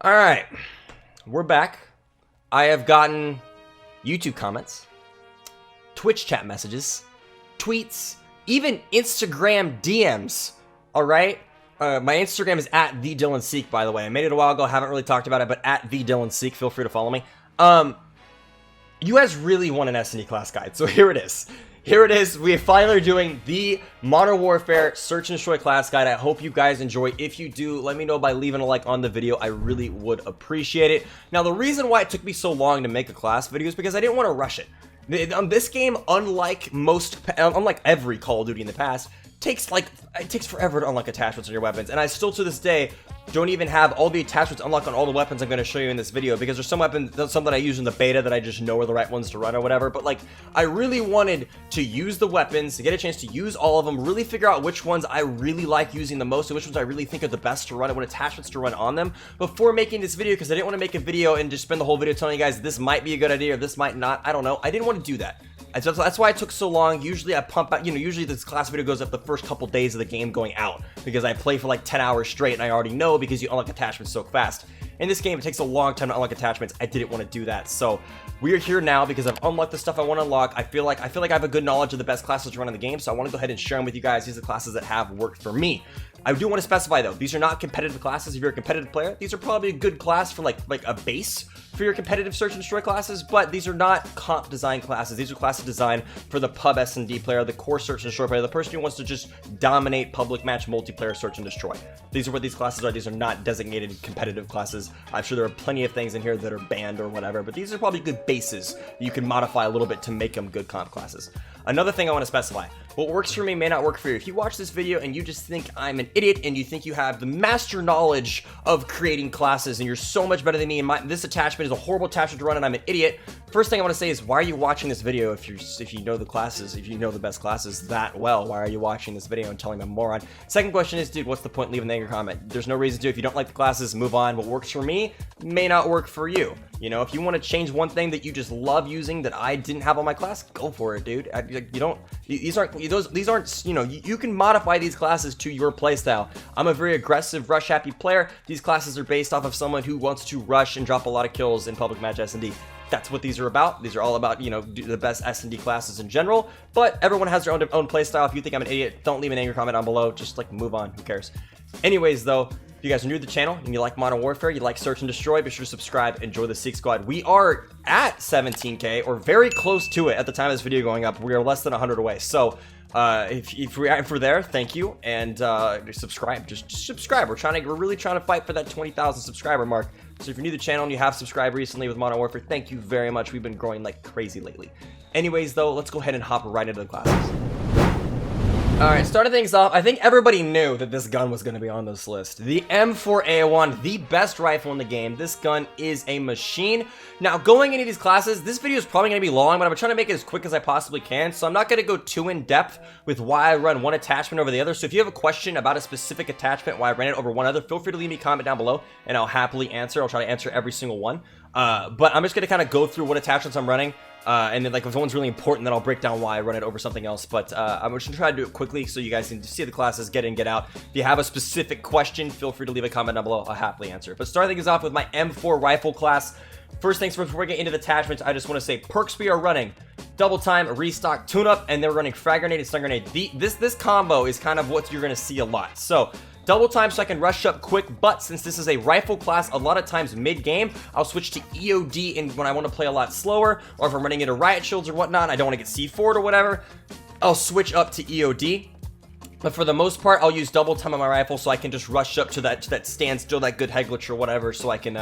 All right, we're back. I have gotten YouTube comments, Twitch chat messages, tweets, even Instagram DMs. All right, my Instagram is at @TheDylanSeek. By the way, I made it a while ago. Haven't really talked about it, but at @TheDylanSeek. Feel free to follow me. You guys really want an SnD class guide, so here it is. Here it is. We are finally doing the Modern Warfare Search and Destroy class guide. I hope you guys enjoy. If you do, let me know by leaving a like on the video. I really would appreciate it. Now, the reason why it took me so long to make a class video is because I didn't want to rush it. This game, unlike every Call of Duty in the past, it takes forever to unlock attachments on your weapons, and I still to this day don't even have all the attachments unlocked on all the weapons I'm going to show you in this video, because there's some weapons, some that I use in the beta that I just know are the right ones to run or whatever. But like, I really wanted to use the weapons, to get a chance to use all of them, really figure out which ones I really like using the most and which ones I really think are the best to run and what attachments to run on them before making this video, because I didn't want to make a video and just spend the whole video telling you guys this might be a good idea or this might not. I don't know. I didn't want to do that. That's why it took so long. Usually I pump out, usually this class video goes up the first couple days of the game going out, because I play for like 10 hours straight and I already know, because you unlock attachments so fast. In this game, it takes a long time to unlock attachments. I didn't want to do that. So we are here now because I've unlocked the stuff I want to unlock. I feel like I have a good knowledge of the best classes to run in the game, so I want to go ahead and share them with you guys. These are the classes that have worked for me. I do want to specify though, these are not competitive classes. If you're a competitive player, these are probably a good class for like a base for your competitive search and destroy classes, but these are not comp design classes. These are classes designed for the pub SnD player, the core search and destroy player, the person who wants to just dominate public match multiplayer search and destroy. These are what these classes are. These are not designated competitive classes. I'm sure there are plenty of things in here that are banned or whatever, but these are probably good bases you can modify a little bit to make them good comp classes. Another thing I want to specify, what works for me may not work for you. If you watch this video and you just think I'm an idiot and you think you have the master knowledge of creating classes and you're so much better than me and this attachment is a horrible attachment to run and I'm an idiot, first thing I want to say is, why are you watching this video if you know the classes, if you know the best classes that well? Why are you watching this video and telling me I'm a moron? Second question is, dude, what's the point leaving an angry comment? There's no reason to. If you don't like the classes, move on. What works for me may not work for you. If you want to change one thing that you just love using that I didn't have on my class, go for it, dude. These aren't, you can modify these classes to your playstyle. I'm a very aggressive, rush happy player. These classes are based off of someone who wants to rush and drop a lot of kills in public match SnD. That's what these are about. These are all about, the best SnD classes in general, but everyone has their own playstyle. If you think I'm an idiot, don't leave an angry comment down below. Just move on. Who cares? Anyways, though, if you guys are new to the channel and you like Modern Warfare, you like Search and Destroy, be sure to subscribe. Enjoy the Seek Squad. We are at 17K, or very close to it at the time of this video going up. We are less than 100 away. So if we're there, thank you, and subscribe. Just subscribe. We're really trying to fight for that 20,000 subscriber mark. So if you're new to the channel and you have subscribed recently with Modern Warfare, thank you very much. We've been growing like crazy lately. Anyways, though, let's go ahead and hop right into the classes. Alright, starting things off, I think everybody knew that this gun was going to be on this list. The M4A1, the best rifle in the game. This gun is a machine. Now, going into these classes, this video is probably going to be long, but I'm trying to make it as quick as I possibly can, so I'm not going to go too in-depth with why I run one attachment over the other. So if you have a question about a specific attachment, why I ran it over one other, feel free to leave me a comment down below, and I'll happily answer. I'll try to answer every single one. But I'm just going to kind of go through what attachments I'm running. And then if one's really important, then I'll break down why I run it over something else. But I'm just gonna try to do it quickly so you guys can see the classes, get in, get out. If you have a specific question, feel free to leave a comment down below. I'll happily answer. But starting things off with my M4 rifle class. First things first, before we get into the attachments, I just want to say perks we are running: double time, restock, tune-up, and then we're running frag grenade and stun grenade. This combo is kind of what you're gonna see a lot. So double time so I can rush up quick, but since this is a rifle class, a lot of times mid-game, I'll switch to EOD and when I want to play a lot slower, or if I'm running into riot shields or whatnot, I don't want to get C4'd or whatever, I'll switch up to EOD. But for the most part, I'll use double time on my rifle so I can just rush up to that standstill, that good head glitch or whatever, so I can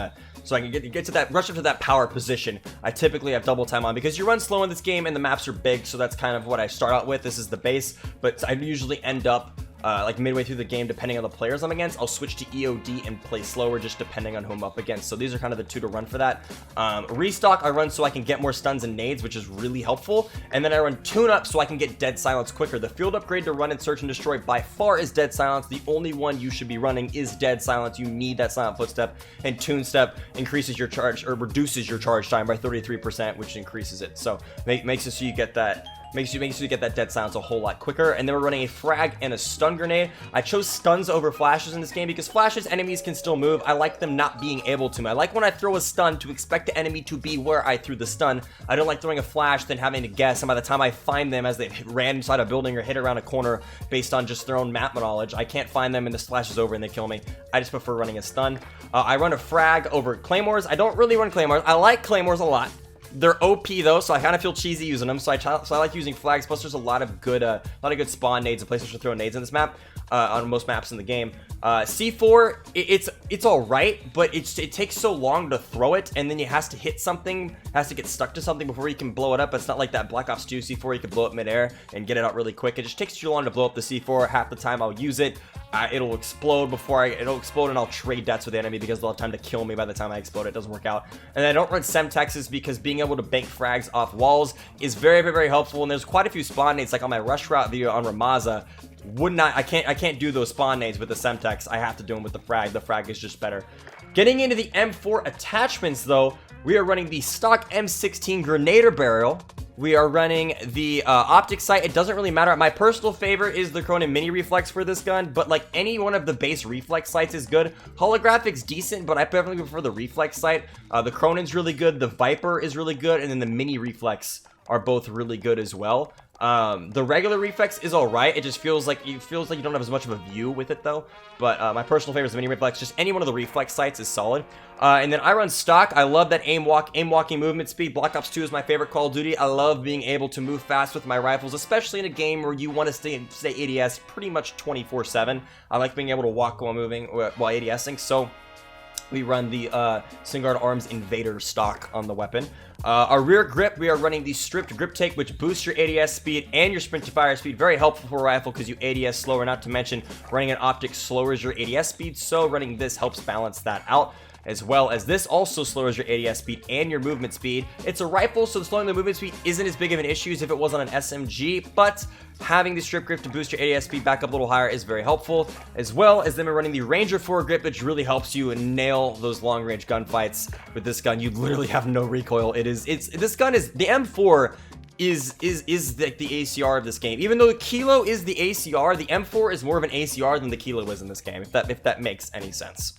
get to that, rush up to that power position. I typically have double time on because you run slow in this game and the maps are big, so that's kind of what I start out with. This is the base, but I usually end up like midway through the game, depending on the players I'm against, I'll switch to EOD and play slower, just depending on who I'm up against. So these are kind of the two to run for that. Restock I run so I can get more stuns and nades, which is really helpful, and then I run tune up so I can get dead silence quicker. The field upgrade to run in Search and Destroy by far is dead silence. The only one you should be running is dead silence. You need that silent footstep, and tune step increases your charge, or reduces your charge time by 33%, which increases it. So makes it so you get that Makes you get that dead silence a whole lot quicker. And then we're running a frag and a stun grenade. I chose stuns over flashes in this game because flashes, enemies can still move. I like them not being able to. I like when I throw a stun to expect the enemy to be where I threw the stun. I don't like throwing a flash, then having to guess, and by the time I find them as they ran inside a building or hit around a corner based on just their own map knowledge, I can't find them and the flash is over and they kill me. I just prefer running a stun. I run a frag over claymores. I don't really run claymores. I like claymores a lot. They're OP though, so I kind of feel cheesy using them. So I like using flags. Plus, there's a lot of good spawn nades and places to throw nades in this map. On most maps in the game. C4, it's all right, but it takes so long to throw it, and then it has to hit something, has to get stuck to something before you can blow it up. It's not like that Black Ops 2 C4 you can blow it midair and get it out really quick. It just takes too long to blow up the C4. Half the time I'll use it. It'll explode it'll explode and I'll trade deaths with the enemy because they'll have time to kill me by the time I explode. It doesn't work out. And I don't run Semtexes because being able to bank frags off walls is very, very, very helpful. And there's quite a few spawn nades, like on my rush route video on Ramaza. I can't do those spawn nades with the Semtex. I have to do them with the frag. The frag is just better. Getting into the M4 attachments though, we are running the stock M16 Grenadier barrel. We are running the optic sight. It doesn't really matter. My personal favorite is the Cronin mini reflex for this gun, but like any one of the base reflex sights is good. Holographic's decent, but I definitely prefer the reflex sight. The Cronin's really good. The Viper is really good, and then the mini reflex are both really good as well. The regular reflex is alright. It just feels like you don't have as much of a view with it though. But my personal favorite is the mini reflex. Just any one of the reflex sights is solid. And then I run stock. I love that aim walking movement speed. Black Ops 2 is my favorite Call of Duty. I love being able to move fast with my rifles, especially in a game where you want to stay ADS pretty much 24/7. I like being able to walk while moving while ADSing. So we run the Singuard Arms Invader stock on the weapon. Our rear grip, we are running the stripped grip take, which boosts your ADS speed and your sprint to fire speed. Very helpful for a rifle because you ADS slower, not to mention running an optic lowers your ADS speed, so running this helps balance that out. As well as this also slows your ADS speed and your movement speed. It's a rifle, so slowing the movement speed isn't as big of an issue as if it was on an SMG, but having the strip grip to boost your ADS speed back up a little higher is very helpful. As well as then we're running the Ranger 4 grip, which really helps you nail those long range gunfights. With this gun, you literally have no recoil. This gun is, the M4 is like the ACR of this game. Even though the Kilo is the ACR, the M4 is more of an ACR than the Kilo is in this game, if that makes any sense.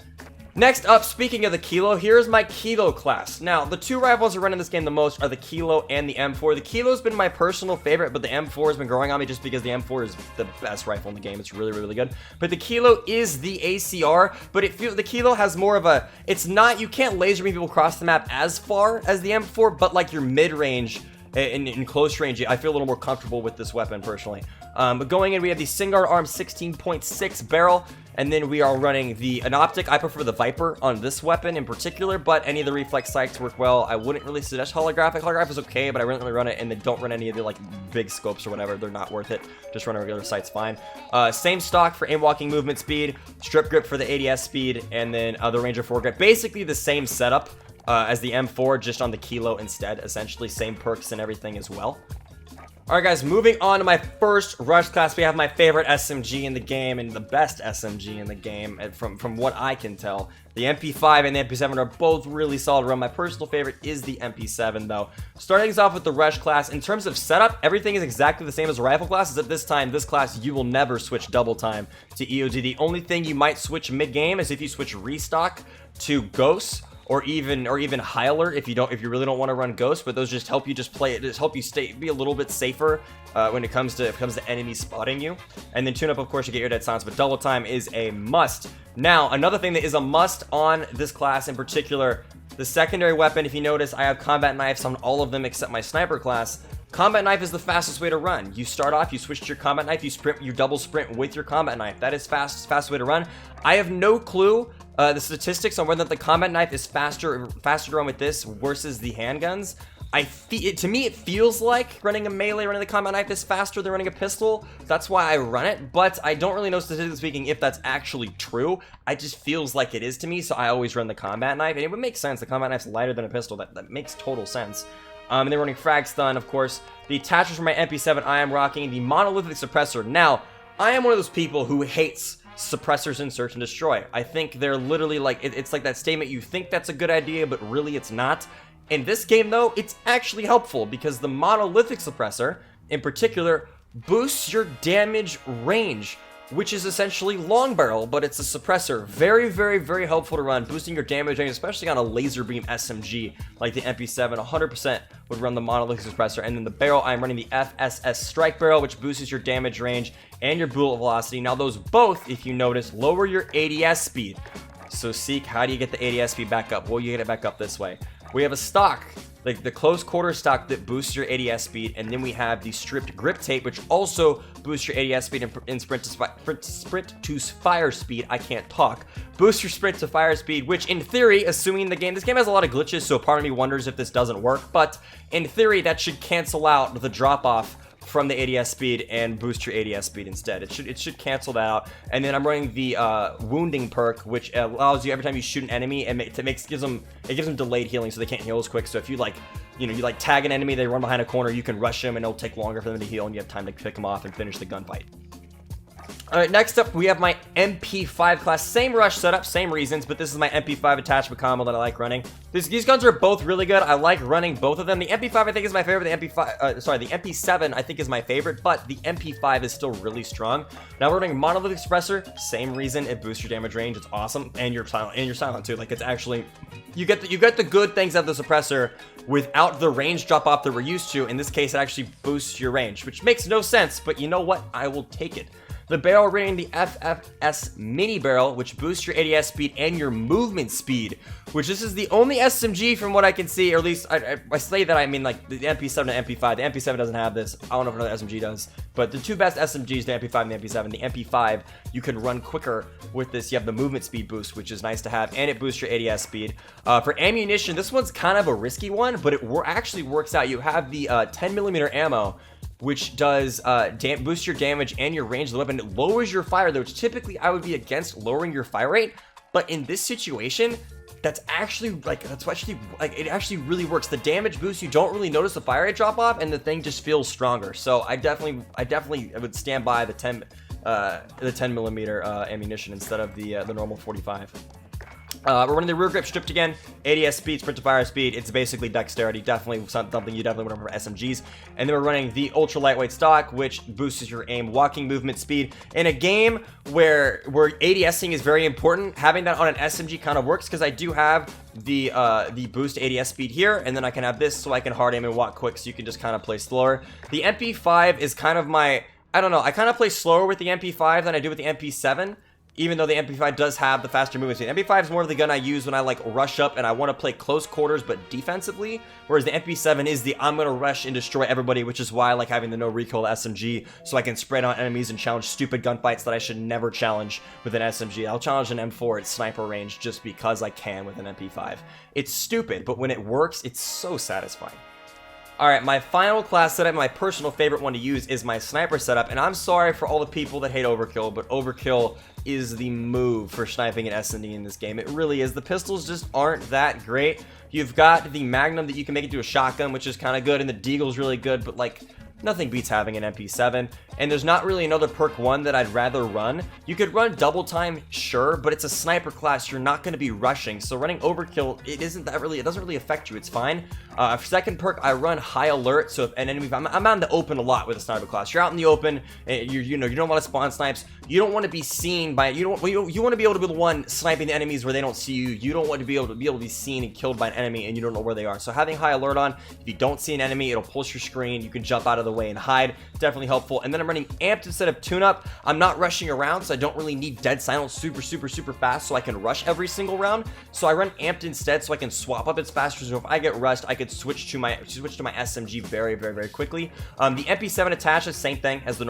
Next up, speaking of the Kilo, here's my Kilo class. Now, the two rifles that run in this game the most are the Kilo and the M4. The Kilo's been my personal favorite, but the M4 has been growing on me just because the M4 is the best rifle in the game. It's really, really good. But the Kilo is the ACR, but it feels the Kilo has more of a, it's not, you can't laser beam people across the map as far as the M4, but like your mid-range, in close range, I feel a little more comfortable with this weapon personally. But going in, we have the Singuard Arms 16.6 barrel, and then we are running an optic. I prefer the Viper on this weapon in particular, but any of the reflex sights work well. I wouldn't really suggest holographic. Holographic is okay, but I wouldn't really run it, and then don't run any of the like big scopes or whatever. They're not worth it. Just run a regular sight's fine. Same stock for aim walking movement speed, strip grip for the ADS speed, and then the Ranger 4 grip. Basically the same setup as the M4, just on the Kilo instead. Essentially same perks and everything as well. Alright guys, moving on to my first rush class. We have my favorite SMG in the game and the best SMG in the game from what I can tell. The MP5 and the MP7 are both really solid run. My personal favorite is the MP7 though. Starting us off with the rush class, in terms of setup, everything is exactly the same as a rifle class, except this time, this class, you will never switch double time to EOD. The only thing you might switch mid-game is if you switch restock to Ghost, or even Heiler if you really don't want to run Ghost, but those just help you help you be a little bit safer when it comes to enemies spotting you. And then tune up, of course, to get your dead silence, but double time is a must. Now, another thing that is a must on this class in particular, the secondary weapon. If you notice, I have combat knives on all of them except my sniper class. Combat knife is the fastest way to run. You start off, you switch to your combat knife, you double sprint with your combat knife. That is fast way to run. I have no clue the statistics on whether the combat knife is faster to run with this versus the handguns. To me, it feels like running a melee, running the combat knife is faster than running a pistol. That's why I run it, but I don't really know, statistically speaking, if that's actually true. It just feels like it is to me, so I always run the combat knife, and it would make sense. The combat knife's lighter than a pistol. That makes total sense. And they're running frag stun, of course. The attachments for my MP7, I am rocking the monolithic suppressor. Now, I am one of those people who hates suppressors in search and destroy. I think they're literally like, it's like that statement, you think that's a good idea, but really it's not. In this game though, it's actually helpful because the monolithic suppressor in particular, boosts your damage range, which is essentially long barrel, but it's a suppressor. Very, very, very helpful to run, boosting your damage range, especially on a laser beam SMG like the MP7. 100% would run the monolithic suppressor. And then the barrel, I'm running the FSS strike barrel, which boosts your damage range and your bullet velocity. Now those both, if you notice, lower your ADS speed. So Seek, how do you get the ADS speed back up? Well, you get it back up this way. We have a stock, like the close quarter stock, that boosts your ADS speed, and then we have the stripped grip tape, which also boosts your ADS speed and sprint to fire speed. I can't talk. Boost your sprint to fire speed, which in theory, assuming this game has a lot of glitches, so part of me wonders if this doesn't work, but in theory, that should cancel out the drop off from the ADS speed and boost your ADS speed instead. It should cancel that out. And then I'm running the wounding perk, which allows you every time you shoot an enemy, and it gives them delayed healing, so they can't heal as quick. So if you you tag an enemy, they run behind a corner, you can rush them, and it'll take longer for them to heal, and you have time to pick them off and finish the gunfight. Alright, next up, we have my MP5 class. Same rush setup, same reasons, but this is my MP5 attachment combo that I like running. These guns are both really good. I like running both of them. The MP5 I think is my favorite. The MP7 I think is my favorite, but the MP5 is still really strong. Now we're running monolithic suppressor. Same reason. It boosts your damage range. It's awesome, and you're silent too. Like, it's actually, you get the good things of the suppressor without the range drop off that we're used to. In this case, it actually boosts your range, which makes no sense, but you know what? I will take it. The barrel running the FFS mini barrel, which boosts your ADS speed and your movement speed, which this is the only SMG from what I can see, or at least I say that I mean like the MP7 and MP5. The MP7 doesn't have this. I don't know if another SMG does, but the two best SMGs, the MP5 and the MP7. The MP5, you can run quicker with this. You have the movement speed boost, which is nice to have, and it boosts your ADS speed. For ammunition, this one's kind of a risky one, but it actually works out. You have the 10mm ammo, which does boost your damage and your range of the weapon. It lowers your fire, though, which typically I would be against lowering your fire rate, but in this situation, it actually really works. The damage boost, you don't really notice the fire rate drop off, and the thing just feels stronger. So I definitely would stand by the 10mm ammunition instead of the normal 45. We're running the rear grip stripped again, ADS speed, sprint to fire speed. It's basically dexterity, definitely something you definitely want to run for SMGs. And then we're running the ultra lightweight stock, which boosts your aim, walking, movement speed. In a game where ADSing is very important, having that on an SMG kind of works, because I do have the boost ADS speed here, and then I can have this so I can hard aim and walk quick, so you can just kind of play slower. The MP5 is kind of my, I don't know, I kind of play slower with the MP5 than I do with the MP7. Even though the MP5 does have the faster movement speed. The MP5 is more of the gun I use when I like rush up and I want to play close quarters but defensively, whereas the MP7 is the I'm gonna rush and destroy everybody, which is why I like having the no recoil SMG, so I can spread on enemies and challenge stupid gunfights that I should never challenge with an SMG. I'll challenge an M4 at sniper range just because I can with an MP5. It's stupid, but when it works, it's so satisfying. Alright, my final class setup, my personal favorite one to use, is my sniper setup, and I'm sorry for all the people that hate overkill, but overkill is the move for sniping an SnD in this game. It really is. The pistols just aren't that great. You've got the Magnum that you can make into a shotgun, which is kind of good, and the Deagle's really good, but like, nothing beats having an MP7, and there's not really another perk one that I'd rather run. You could run double time, sure, but it's a sniper class, you're not going to be rushing, so running overkill, it doesn't really affect you, it's fine. Second perk, I run high alert, so if an enemy, I'm out in the open a lot with a sniper class. You're out in the open, and you don't want to spawn snipes, you don't want to be seen by, you want to be able to be the one sniping the enemies where they don't see you. You don't want to be able to be seen and killed by an enemy and you don't know where they are. So having high alert on, if you don't see an enemy, it'll pulse your screen, you can jump out of the way and hide. Definitely helpful. And then I'm running amped instead of tune-up. I'm not rushing around, so I don't really need dead silence super fast, so I can rush every single round. So I run amped instead, so I can swap up its faster. So if I get rushed, I could switch to my SMG very quickly. The MP7 attaches, same thing as the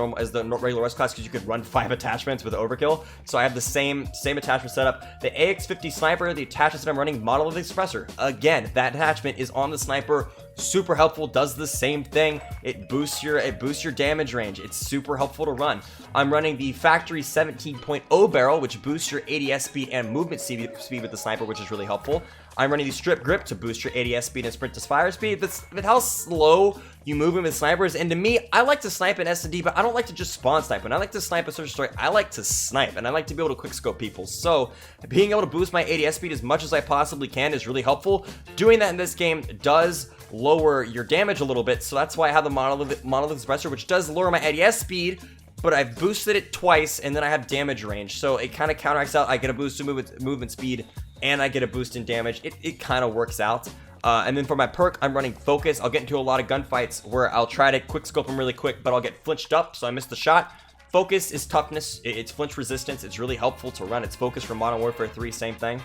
regular rush class, because you could run 5 attachments with overkill. So I have the same attachment setup. The AX50 sniper, the attachment that I'm running, monolithic suppressor. Again, that attachment is on the sniper. Super helpful, does the same thing. It boosts your damage range. It's super helpful to run. I'm running the factory 17.0 barrel, which boosts your ADS speed and movement speed with the sniper, which is really helpful. I'm running the strip grip to boost your ADS speed and sprint to fire speed. With how slow you move in with snipers, and to me, I like to snipe an SnD, but I don't like to just spawn snipe. When I like to snipe a search story, I like to snipe, and I like to be able to quickscope people. So being able to boost my ADS speed as much as I possibly can is really helpful. Doing that in this game does lower your damage a little bit. So that's why I have the monolith suppressor, which does lower my ADS speed, but I've boosted it twice, and then I have damage range. So it kind of counteracts out. I get a boost in movement speed, and I get a boost in damage. It kind of works out. And then for my perk, I'm running focus. I'll get into a lot of gunfights where I'll try to quick scope them really quick, but I'll get flinched up, so I miss the shot. Focus is toughness. It's flinch resistance. It's really helpful to run. It's focus from Modern Warfare 3, same thing.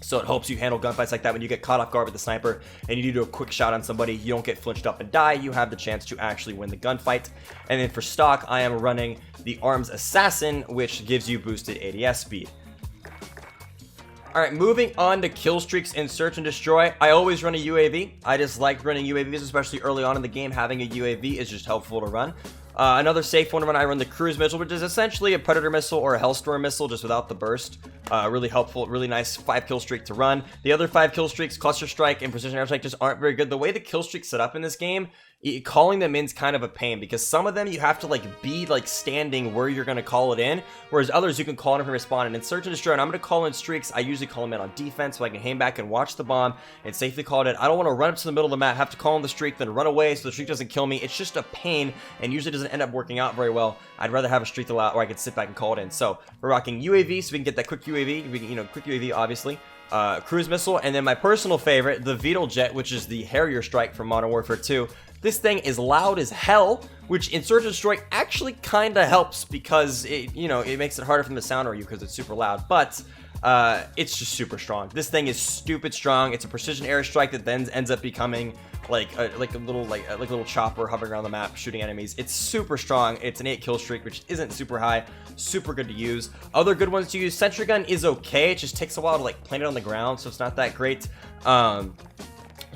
So it helps you handle gunfights like that when you get caught off guard with the sniper and you need to do a quick shot on somebody. You don't get flinched up and die. You have the chance to actually win the gunfight. And then for stock, I am running the Arms Assassin, which gives you boosted ADS speed. Alright, moving on to kill streaks in Search and Destroy. I always run a UAV. I just like running UAVs, especially early on in the game. Having a UAV is just helpful to run. Another safe one to run, I run the Cruise Missile, which is essentially a Predator Missile or a Hellstorm Missile, just without the burst. Really helpful, really nice 5 kill streak to run. The other 5 kill streaks, Cluster Strike and Precision Airstrike, just aren't very good. The way the kill streaks set up in this game, calling them in is kind of a pain, because some of them you have to like be like standing where you're going to call it in, whereas others you can call in from respawn. And in Search and Destroy, and I'm going to call in streaks, I usually call them in on defense so I can hang back and watch the bomb and safely call it in. I don't want to run up to the middle of the map, have to call in the streak, then run away so the streak doesn't kill me. It's just a pain and usually doesn't end up working out very well. I'd rather have a streak allowed where I can sit back and call it in. So we're rocking UAV so we can get that quick UAV, quick UAV obviously. Cruise Missile, and then my personal favorite, the Beetle Jet, which is the Harrier Strike from Modern Warfare 2. This thing is loud as hell, which in Search and Destroy actually kind of helps because it, it makes it harder for them to sound you because it's super loud, but it's just super strong. This thing is stupid strong. It's a precision airstrike that then ends up becoming like a little chopper hovering around the map shooting enemies. It's super strong. It's an 8 kill streak, which isn't super high. Super good to use. Other good ones to use, Sentry Gun is okay. It just takes a while to like plant it on the ground, so it's not that great.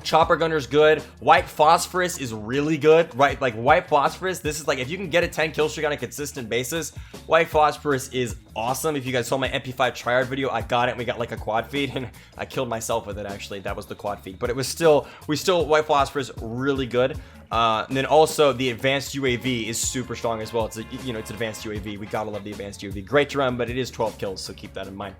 Chopper Gunner's good. White Phosphorus is really good, right? Like White Phosphorus, this is like, if you can get a 10 kill streak on a consistent basis, White Phosphorus is awesome. If you guys saw my MP5 tryhard video, I got it and we got like a quad feed, and I killed myself with it actually. That was the quad feed, but it was still, White Phosphorus really good. And then also the advanced UAV is super strong as well. It's it's advanced UAV. We gotta love the advanced UAV. Great to run, but it is 12 kills, so keep that in mind.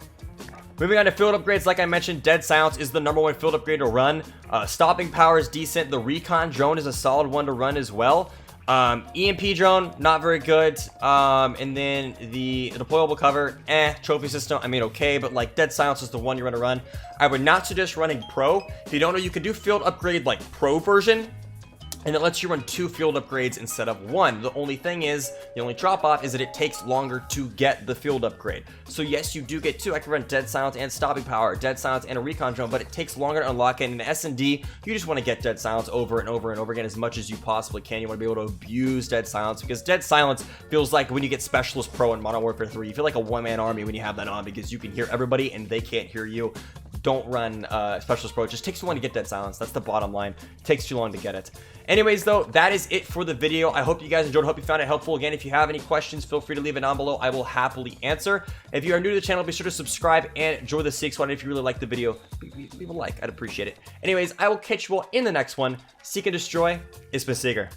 Moving on to field upgrades, like I mentioned, Dead Silence is the #1 field upgrade to run. Stopping power is decent. The recon drone is a solid one to run as well. EMP drone, not very good. And then the deployable cover, trophy system, I mean, okay, but like Dead Silence is the one you want to run. I would not suggest running Pro. If you don't know, you can do field upgrade like Pro version, and it lets you run 2 field upgrades instead of 1. The only thing is, the only drop off is that it takes longer to get the field upgrade. So yes, you do get 2. I can run Dead Silence and Stopping Power, Dead Silence and a recon drone, but it takes longer to unlock it. In SnD, you just want to get Dead Silence over and over and over again as much as you possibly can. You want to be able to abuse Dead Silence, because Dead Silence feels like when you get Specialist Pro in Modern Warfare 3, you feel like a one-man army when you have that on, because you can hear everybody and they can't hear you. Don't run Specialist Pro. It just takes too long to get Dead Silence. That's the bottom line. It takes too long to get it. Anyways, though, that is it for the video. I hope you guys enjoyed. I hope you found it helpful. Again, if you have any questions, feel free to leave it down below. I will happily answer. If you are new to the channel, be sure to subscribe and join the Seek Squad. If you really like the video, leave a like. I'd appreciate it. Anyways, I will catch you all in the next one. Seek and Destroy is Seeker.